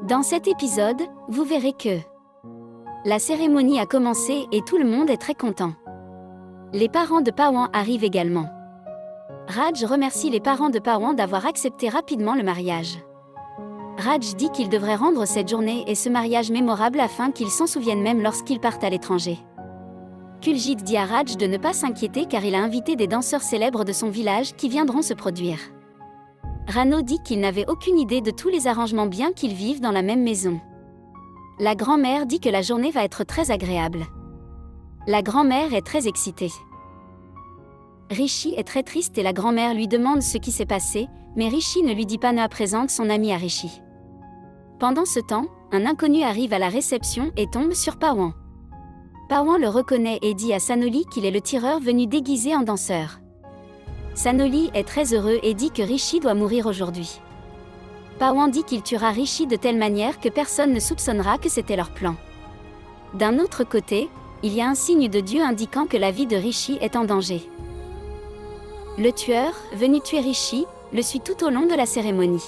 Dans cet épisode, vous verrez que la cérémonie a commencé et tout le monde est très content. Les parents de Pawan arrivent également. Raj remercie les parents de Pawan d'avoir accepté rapidement le mariage. Raj dit qu'il devrait rendre cette journée et ce mariage mémorable afin qu'ils s'en souviennent même lorsqu'ils partent à l'étranger. Kuljit dit à Raj de ne pas s'inquiéter car il a invité des danseurs célèbres de son village qui viendront se produire. Rano dit qu'il n'avait aucune idée de tous les arrangements bien qu'ils vivent dans la même maison. La grand-mère dit que la journée va être très agréable. La grand-mère est très excitée. Rishi est très triste et la grand-mère lui demande ce qui s'est passé, mais Rishi ne lui dit pas. Noah présente son ami à Rishi. Pendant ce temps, un inconnu arrive à la réception et tombe sur Pawan. Pawan le reconnaît et dit à Sanoli qu'il est le tireur venu déguisé en danseur. Sanoli est très heureux et dit que Rishi doit mourir aujourd'hui. Pawan dit qu'il tuera Rishi de telle manière que personne ne soupçonnera que c'était leur plan. D'un autre côté, il y a un signe de Dieu indiquant que la vie de Rishi est en danger. Le tueur, venu tuer Rishi, le suit tout au long de la cérémonie.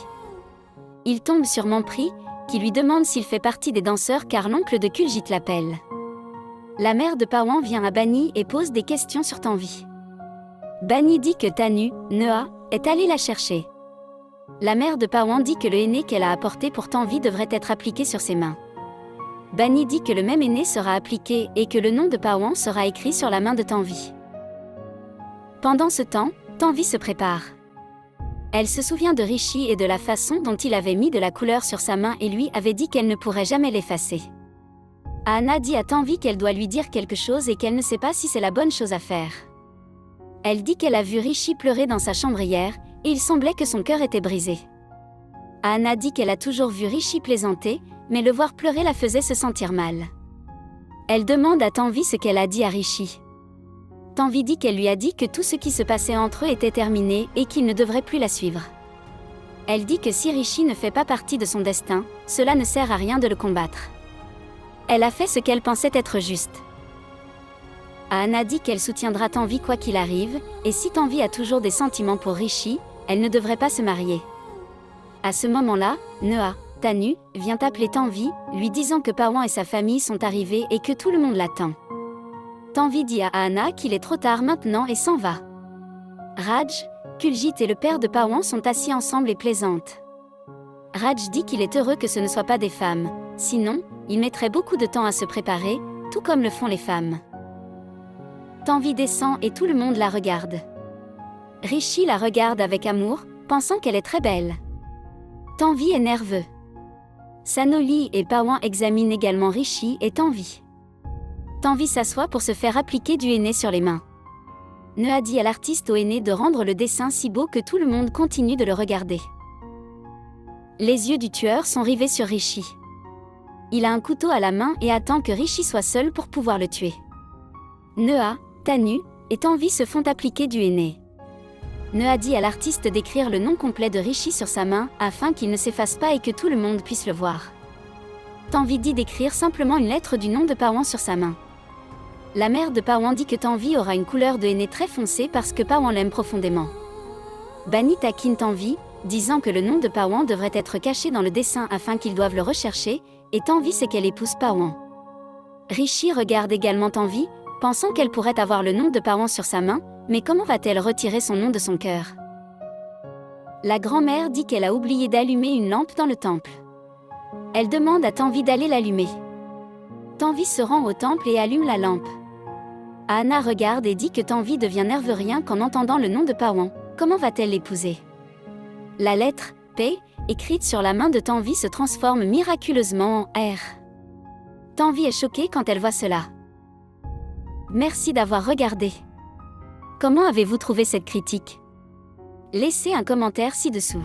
Il tombe sur Mampri, qui lui demande s'il fait partie des danseurs car l'oncle de Kuljit l'appelle. La mère de Pawan vient à Bani et pose des questions sur Tanvi. Bani dit que Tanu, Noah, est allé la chercher. La mère de Pawan dit que le henné qu'elle a apporté pour Tanvi devrait être appliqué sur ses mains. Bani dit que le même henné sera appliqué et que le nom de Pawan sera écrit sur la main de Tanvi. Pendant ce temps, Tanvi se prépare. Elle se souvient de Rishi et de la façon dont il avait mis de la couleur sur sa main et lui avait dit qu'elle ne pourrait jamais l'effacer. Anna dit à Tanvi qu'elle doit lui dire quelque chose et qu'elle ne sait pas si c'est la bonne chose à faire. Elle dit qu'elle a vu Rishi pleurer dans sa chambre hier, et il semblait que son cœur était brisé. Anna dit qu'elle a toujours vu Rishi plaisanter, mais le voir pleurer la faisait se sentir mal. Elle demande à Tanvi ce qu'elle a dit à Rishi. Tanvi dit qu'elle lui a dit que tout ce qui se passait entre eux était terminé et qu'il ne devrait plus la suivre. Elle dit que si Rishi ne fait pas partie de son destin, cela ne sert à rien de le combattre. Elle a fait ce qu'elle pensait être juste. Anna dit qu'elle soutiendra Tanvi quoi qu'il arrive, et si Tanvi a toujours des sentiments pour Rishi, elle ne devrait pas se marier. À ce moment-là, Noah, Tanu, vient appeler Tanvi, lui disant que Pawan et sa famille sont arrivés et que tout le monde l'attend. Tanvi dit à Anna qu'il est trop tard maintenant et s'en va. Raj, Kuljit et le père de Pawan sont assis ensemble et plaisantent. Raj dit qu'il est heureux que ce ne soient pas des femmes, sinon, il mettrait beaucoup de temps à se préparer, tout comme le font les femmes. Tanvi descend et tout le monde la regarde. Rishi la regarde avec amour, pensant qu'elle est très belle. Tanvi est nerveux. Sanoli et Pawan examinent également Rishi et Tanvi. Tanvi s'assoit pour se faire appliquer du henné sur les mains. Noah dit à l'artiste au henné de rendre le dessin si beau que tout le monde continue de le regarder. Les yeux du tueur sont rivés sur Rishi. Il a un couteau à la main et attend que Rishi soit seul pour pouvoir le tuer. Noah, Tanu et Tanvi se font appliquer du henné. Noah dit à l'artiste d'écrire le nom complet de Rishi sur sa main afin qu'il ne s'efface pas et que tout le monde puisse le voir. Tanvi dit d'écrire simplement une lettre du nom de Pawan sur sa main. La mère de Pawan dit que Tanvi aura une couleur de henné très foncée parce que Pawan l'aime profondément. Bani taquine Tanvi, disant que le nom de Pawan devrait être caché dans le dessin afin qu'ils doivent le rechercher, et Tanvi sait qu'elle épouse Pawan. Rishi regarde également Tanvi, pensant qu'elle pourrait avoir le nom de Pawan sur sa main, mais comment va-t-elle retirer son nom de son cœur? La grand-mère dit qu'elle a oublié d'allumer une lampe dans le temple. Elle demande à Tanvi d'aller l'allumer. Tanvi se rend au temple et allume la lampe. Anna regarde et dit que Tanvi devient nerveux rien qu'en entendant le nom de Pawan. Comment va-t-elle l'épouser? La lettre « P » écrite sur la main de Tanvi se transforme miraculeusement en « R ». Tanvi est choquée quand elle voit cela. Merci d'avoir regardé. Comment avez-vous trouvé cette critique? Laissez un commentaire ci-dessous.